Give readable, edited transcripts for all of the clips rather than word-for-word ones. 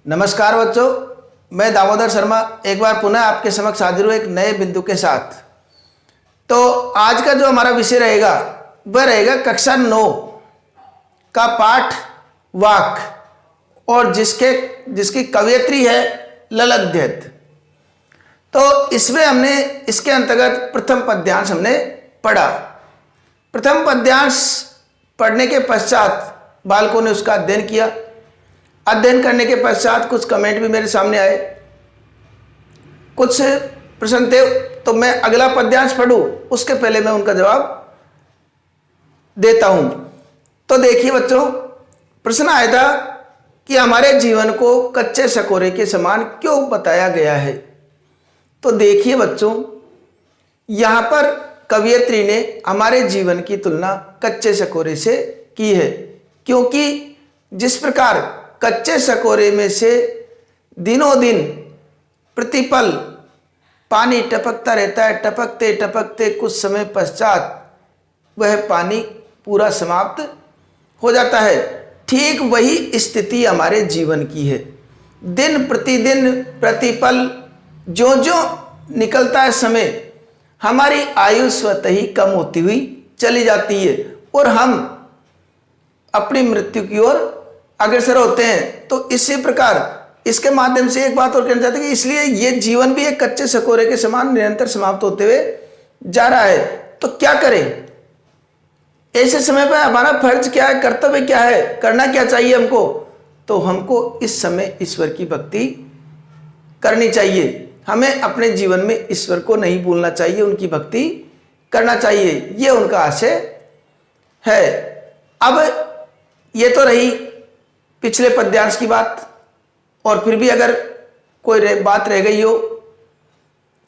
नमस्कार बच्चों, मैं दामोदर शर्मा एक बार पुनः आपके समक्ष हाजिर हूँ एक नए बिंदु के साथ। तो आज का जो हमारा विषय रहेगा वह रहेगा कक्षा 9 का पाठ वाक, और जिसकी कवयित्री है ललध्यत। तो इसमें हमने इसके अंतर्गत प्रथम पद्यांश हमने पढ़ा। प्रथम पद्यांश पढ़ने के पश्चात बालकों ने उसका अध्ययन किया। अध्ययन करने के पश्चात कुछ कमेंट भी मेरे सामने आए, कुछ प्रश्न थे। तो मैं अगला पद्यांश पढ़ूं उसके पहले मैं उनका जवाब देता हूं। तो देखिए बच्चों, प्रश्न आया था कि हमारे जीवन को कच्चे सकोरे के समान क्यों बताया गया है। तो देखिए बच्चों, यहां पर कवयित्री ने हमारे जीवन की तुलना कच्चे सकोरे से की है, क्योंकि जिस प्रकार कच्चे सकोरे में से दिनों दिन प्रतिपल पानी टपकता रहता है, टपकते टपकते कुछ समय पश्चात वह पानी पूरा समाप्त हो जाता है, ठीक वही स्थिति हमारे जीवन की है। दिन प्रतिदिन प्रतिपल जो जो निकलता है समय, हमारी आयु स्वतः ही कम होती हुई चली जाती है और हम अपनी मृत्यु की ओर अग्रसर होते हैं। तो इसी प्रकार इसके माध्यम से एक बात और कहना चाहते हैं कि इसलिए ये जीवन भी एक कच्चे सकोरे के समान निरंतर समाप्त होते हुए जा रहा है। तो क्या करें ऐसे समय पर? हमारा फर्ज क्या है, कर्तव्य क्या है, करना क्या चाहिए हमको? तो हमको इस समय ईश्वर की भक्ति करनी चाहिए। हमें अपने जीवन में ईश्वर को नहीं भूलना चाहिए, उनकी भक्ति करना चाहिए, ये उनका आशय है। अब ये तो रही पिछले पद्यांश की बात, और फिर भी अगर कोई बात रह गई हो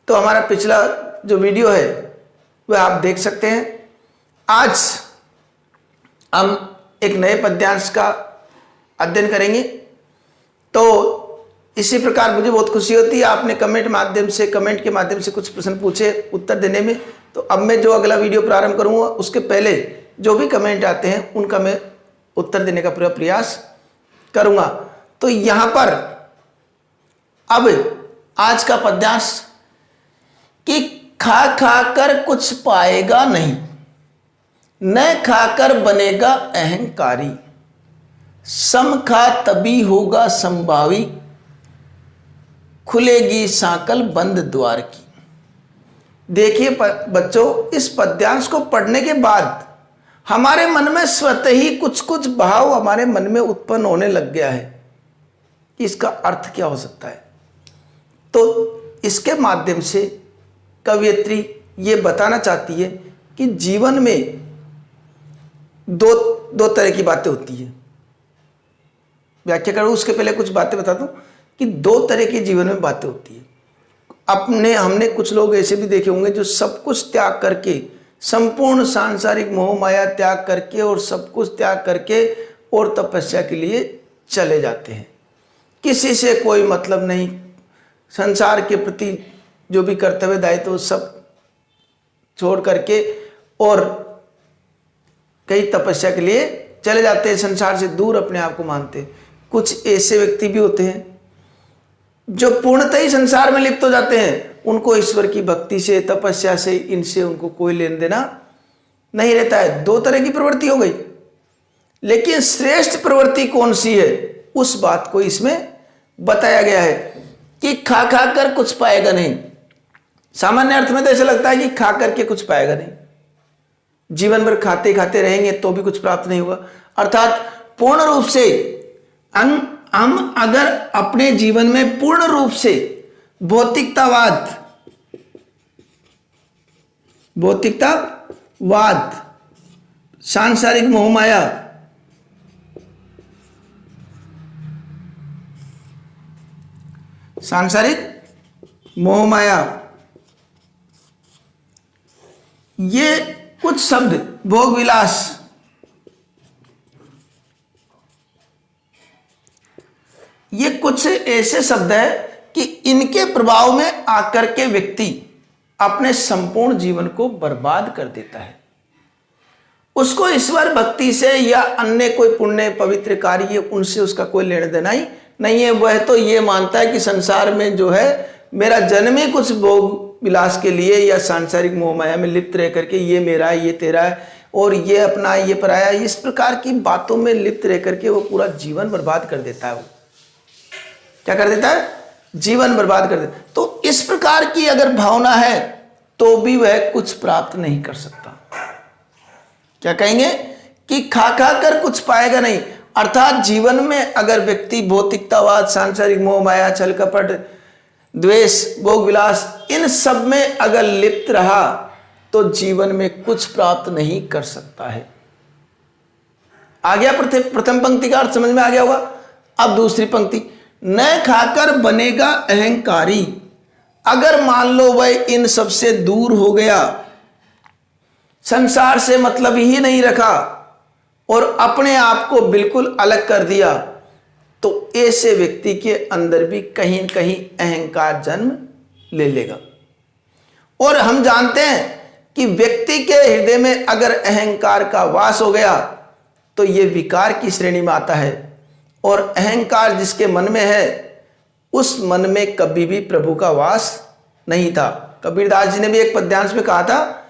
तो हमारा पिछला जो वीडियो है वह आप देख सकते हैं। आज हम एक नए पद्यांश का अध्ययन करेंगे। तो इसी प्रकार मुझे बहुत खुशी होती है, आपने कमेंट के माध्यम से कुछ प्रश्न पूछे उत्तर देने में। तो अब मैं जो अगला वीडियो प्रारंभ करूंगा उसके पहले जो भी कमेंट आते हैं उनका मैं उत्तर देने का पूरा प्रयास करूंगा। तो यहां पर अब आज का पद्यांश कि खा खा कर कुछ पाएगा नहीं, न खाकर बनेगा अहंकारी, सम खा तभी होगा संभावी, खुलेगी सांकल बंद द्वार की। देखिए बच्चों, इस पद्यांश को पढ़ने के बाद हमारे मन में स्वतः ही कुछ कुछ भाव हमारे मन में उत्पन्न होने लग गया है कि इसका अर्थ क्या हो सकता है। तो इसके माध्यम से कवयित्री ये बताना चाहती है कि जीवन में दो तरह की बातें होती है। व्याख्या करूं उसके पहले कुछ बातें बता दूं कि दो तरह की जीवन में बातें होती है। हमने कुछ लोग ऐसे भी देखे होंगे जो सब कुछ त्याग करके, संपूर्ण सांसारिक मोह माया त्याग करके और सब कुछ त्याग करके और तपस्या के लिए चले जाते हैं। किसी से कोई मतलब नहीं, संसार के प्रति जो भी कर्तव्य दायित्व सब छोड़ करके और कई तपस्या के लिए चले जाते हैं, संसार से दूर अपने आप को मानते हैं। कुछ ऐसे व्यक्ति भी होते हैं जो पूर्णतः ही संसार में लिप्त हो जाते हैं, उनको ईश्वर की भक्ति से, तपस्या से, इनसे उनको कोई लेन देना नहीं रहता है। दो तरह की प्रवृत्ति हो गई। लेकिन श्रेष्ठ प्रवृत्ति कौन सी है उस बात को इसमें बताया गया है कि खा खा कर कुछ पाएगा नहीं। सामान्य अर्थ में तो ऐसा लगता है कि खा करके कुछ पाएगा नहीं, जीवन भर खाते खाते रहेंगे तो भी कुछ प्राप्त नहीं होगा। अर्थात पूर्ण रूप से हम अगर अपने जीवन में पूर्ण रूप से भौतिकतावाद, सांसारिक मोहमाया, ये कुछ शब्द, भोग विलास, ये कुछ ऐसे शब्द है कि इनके प्रभाव में आकर के व्यक्ति अपने संपूर्ण जीवन को बर्बाद कर देता है। उसको ईश्वर भक्ति से या अन्य कोई पुण्य पवित्र कार्य उनसे उसका कोई लेना देना ही नहीं है, वह तो ये मानता है कि संसार में जो है मेरा जन्म ही कुछ भोग विलास के लिए या सांसारिक मोह माया में लिप्त रह करके ये मेरा है, ये तेरा है, और ये अपना है, ये पराया, इस प्रकार की बातों में लिप्त रह करके वो पूरा जीवन बर्बाद कर देता है। वो क्या कर देता है? जीवन बर्बाद कर देता है। तो इस प्रकार की अगर भावना है तो भी वह कुछ प्राप्त नहीं कर सकता। क्या कहेंगे कि खा खा कर कुछ पाएगा नहीं। अर्थात जीवन में अगर व्यक्ति भौतिकतावाद, सांसारिक मोह माया, छल कपट, द्वेष, भोग विलास, इन सब में अगर लिप्त रहा तो जीवन में कुछ प्राप्त नहीं कर सकता है। आ गया प्रथम पंक्ति का अर्थ समझ में आ गया होगा। अब दूसरी पंक्ति, न खाकर बनेगा अहंकारी। अगर मान लो वह इन सब से दूर हो गया, संसार से मतलब ही नहीं रखा और अपने आप को बिल्कुल अलग कर दिया, तो ऐसे व्यक्ति के अंदर भी कहीं न कहीं अहंकार जन्म ले लेगा। और हम जानते हैं कि व्यक्ति के हृदय में अगर अहंकार का वास हो गया तो यह विकार की श्रेणी में आता है। और अहंकार जिसके मन में है उस मन में कभी भी प्रभु का वास नहीं था। कबीरदास जी ने भी एक पद्यांश में कहा था,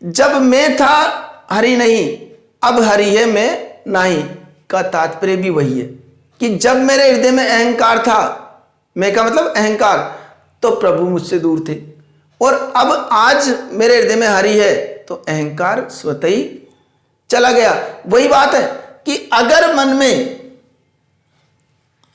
जब मैं था हरि नहीं, अब हरि है मैं नहीं। का तात्पर्य भी वही है कि जब मेरे हृदय में अहंकार था, मैं का मतलब अहंकार, तो प्रभु मुझसे दूर थे, और अब आज मेरे हृदय में हरि है तो अहंकार स्वतः ही चला गया। वही बात है कि अगर मन में,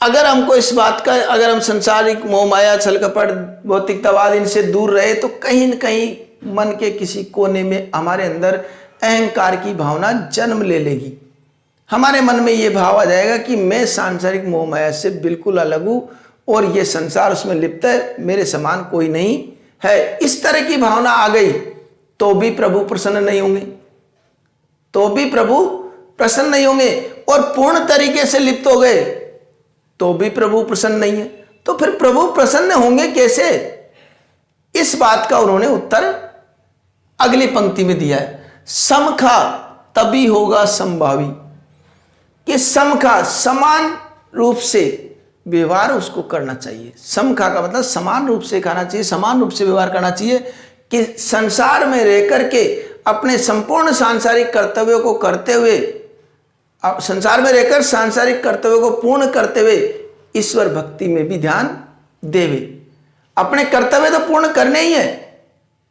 अगर हमको इस बात का, अगर हम संसारिक मोह माया, छल कपट, भौतिकतावाद इनसे दूर रहे तो कहीं न कहीं मन के किसी कोने में हमारे अंदर अहंकार की भावना जन्म ले लेगी। हमारे मन में ये भाव आ जाएगा कि मैं सांसारिक मोह माया से बिल्कुल अलग हूं और ये संसार उसमें लिप्त है, मेरे समान कोई नहीं है। इस तरह की भावना आ गई तो भी प्रभु प्रसन्न नहीं होंगे, तो भी प्रभु प्रसन्न नहीं होंगे। और पूर्ण तरीके से लिप्त हो गए तो भी प्रभु प्रसन्न नहीं है। तो फिर प्रभु प्रसन्न होंगे कैसे? इस बात का उन्होंने उत्तर अगली पंक्ति में दिया है, समखा तभी होगा संभावी। कि समखा, समान रूप से व्यवहार उसको करना चाहिए। समखा का मतलब समान रूप से खाना चाहिए, समान रूप से व्यवहार करना चाहिए। कि संसार में रह करके अपने संपूर्ण सांसारिक कर्तव्यों को करते हुए, संसार में रहकर सांसारिक कर्तव्यों को पूर्ण करते हुए ईश्वर भक्ति में भी ध्यान देवे। अपने कर्तव्य तो पूर्ण करने ही है,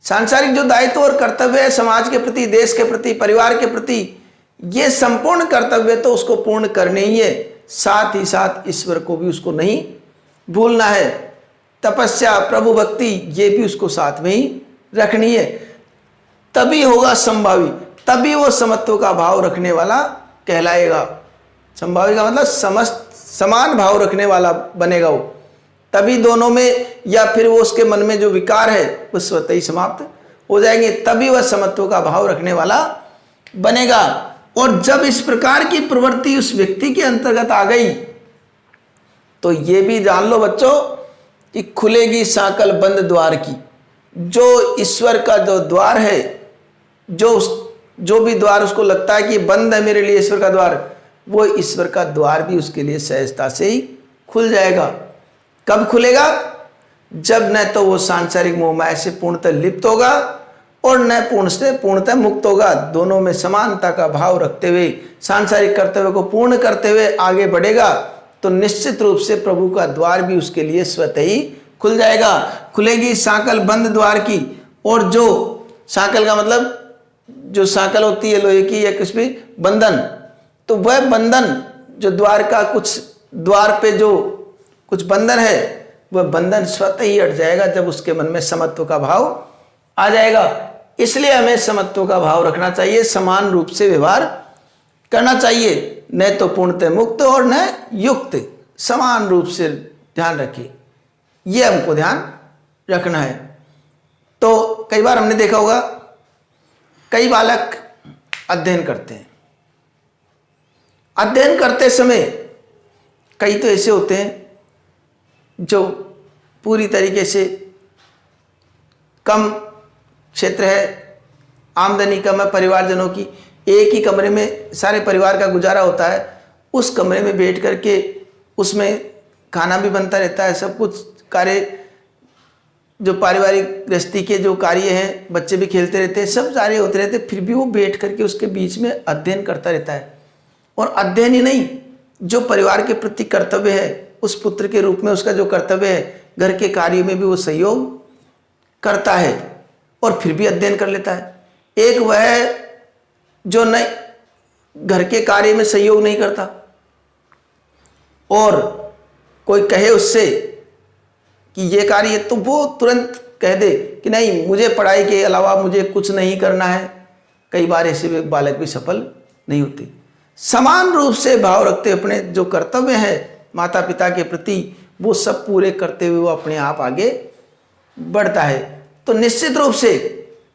सांसारिक जो दायित्व और कर्तव्य है समाज के प्रति, देश के प्रति, परिवार के प्रति, ये संपूर्ण कर्तव्य तो उसको पूर्ण करने ही है। साथ ही साथ ईश्वर को भी उसको नहीं भूलना है। तपस्या, प्रभु भक्ति, ये भी उसको साथ में ही रखनी है। तभी होगा संभावी, तभी वो समत्व का भाव रखने वाला कहलाएगा। संभावी का मतलब समस्त समान भाव रखने वाला बनेगा वो। तभी दोनों में, या फिर वो उसके मन में जो विकार है वो स्वतः ही समाप्त हो जाएंगे, तभी वह समत्व का भाव रखने वाला बनेगा। और जब इस प्रकार की प्रवृत्ति उस व्यक्ति के अंतर्गत आ गई तो ये भी जान लो बच्चों कि खुलेगी साकल बंद द्वार की। जो ईश्वर का जो द्वार है, जो भी द्वार उसको लगता है कि बंद है मेरे लिए ईश्वर का द्वार, वो ईश्वर का द्वार भी उसके लिए सहजता से ही खुल जाएगा। कब खुलेगा? जब न तो वो सांसारिक मोह माया से पूर्णतः लिप्त होगा और न पूर्ण से पूर्णतः मुक्त होगा। दोनों में समानता का भाव रखते हुए सांसारिक कर्तव्य को पूर्ण करते हुए आगे बढ़ेगा तो निश्चित रूप से प्रभु का द्वार भी उसके लिए स्वतः ही खुल जाएगा। खुलेगी साकल बंद द्वार की। और जो साकल का मतलब जो साकल होती है लोहे की या किस भी बंधन, तो वह बंधन जो द्वार का कुछ द्वार पे जो कुछ बंधन है वह बंधन स्वतः ही हट जाएगा जब उसके मन में समत्व का भाव आ जाएगा। इसलिए हमें समत्व का भाव रखना चाहिए, समान रूप से व्यवहार करना चाहिए, न तो पूर्णतः मुक्त और न युक्त, समान रूप से ध्यान रखिए। ये हमको ध्यान रखना है। तो कई बार हमने देखा होगा कई बालक अध्ययन करते हैं, अध्ययन करते समय कई तो ऐसे होते हैं जो पूरी तरीके से कम क्षेत्र है, आमदनी कम है परिवारजनों की, एक ही कमरे में सारे परिवार का गुजारा होता है, उस कमरे में बैठ करके उसमें खाना भी बनता रहता है, सब कुछ कार्य जो पारिवारिक गृहस्थी के जो कार्य हैं, बच्चे भी खेलते रहते हैं, सब सारे होते रहते हैं, फिर भी वो बैठ करके उसके बीच में अध्ययन करता रहता है। और अध्ययन ही नहीं, जो परिवार के प्रति कर्तव्य है, उस पुत्र के रूप में उसका जो कर्तव्य है, घर के कार्य में भी वो सहयोग करता है और फिर भी अध्ययन कर लेता है। एक वह जो नहीं घर के कार्य में सहयोग नहीं करता और कोई कहे उससे कि ये कार्य, तो वो तुरंत कह दे कि नहीं, मुझे पढ़ाई के अलावा मुझे कुछ नहीं करना है। कई बार ऐसे बालक भी सफल नहीं होते। समान रूप से भाव रखते अपने जो कर्तव्य है माता पिता के प्रति, वो सब पूरे करते हुए वो अपने आप आगे बढ़ता है। तो निश्चित रूप से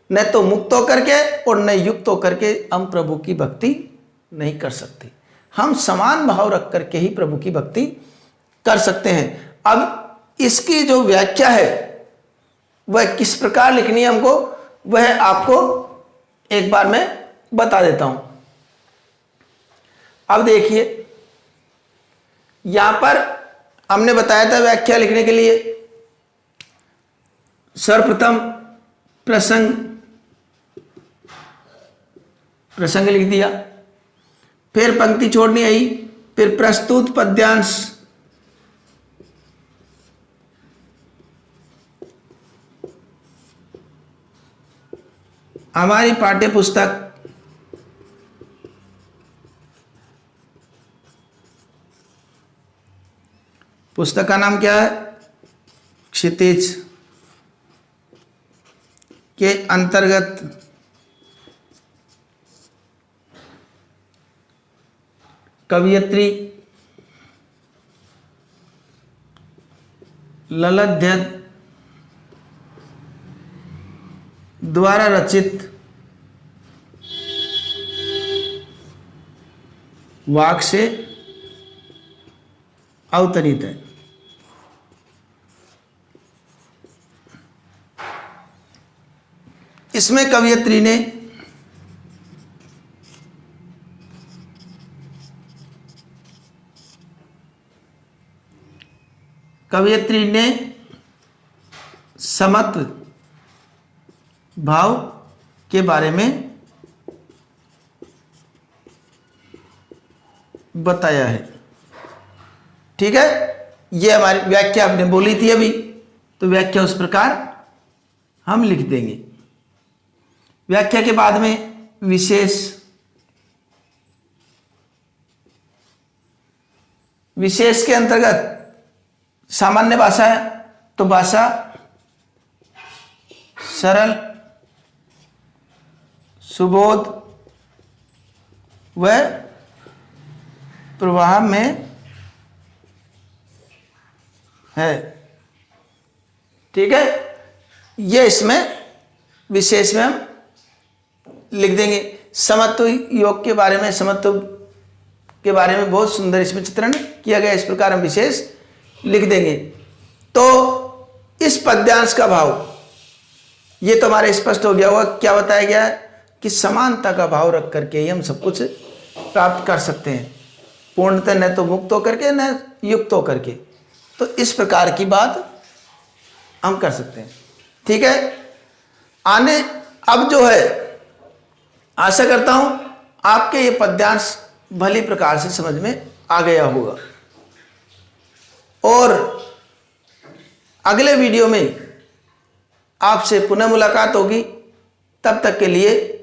न तो मुक्त होकर के और न युक्त होकर के हम प्रभु की भक्ति नहीं कर सकते। हम समान भाव रख करके ही प्रभु की भक्ति कर सकते हैं। अब इसकी जो व्याख्या है वह किस प्रकार लिखनी है हमको, वह आपको एक बार मैं बता देता हूं। अब देखिए, यहां पर हमने बताया था व्याख्या लिखने के लिए सर्वप्रथम प्रसंग लिख दिया, फिर पंक्ति छोड़नी आई, फिर प्रस्तुत पद्यांश, हमारी पाठ्य पुस्तक का नाम क्या है? क्षितिज के अंतर्गत कवयित्री ललध्य द्वारा रचित वाक से अवतरित है। इसमें कवयित्री ने समत्व भाव के बारे में बताया है। ठीक है, ये हमारी व्याख्या आपने बोली थी अभी, तो व्याख्या उस प्रकार हम लिख देंगे। व्याख्या के बाद में विशेष के अंतर्गत सामान्य भाषा है, तो भाषा सरल, सुबोध व प्रवाह में है। ठीक है, ये इसमें विशेष में हम लिख देंगे। समत्व योग के बारे में, समत्व के बारे में बहुत सुंदर इसमें चित्रण किया गया, इस प्रकार हम विशेष लिख देंगे। तो इस पद्यांश का भाव ये तो हमारे स्पष्ट हो गया होगा। क्या बताया गया है कि समानता का भाव रख करके ही हम सब कुछ प्राप्त कर सकते हैं, पूर्णतः न तो मुक्त होकर के न युक्त होकर के। तो इस प्रकार की बात हम कर सकते हैं। ठीक है, अब जो है, आशा करता हूं आपके ये पद्यांश भली प्रकार से समझ में आ गया होगा। और अगले वीडियो में आपसे पुनः मुलाकात होगी। तब तक के लिए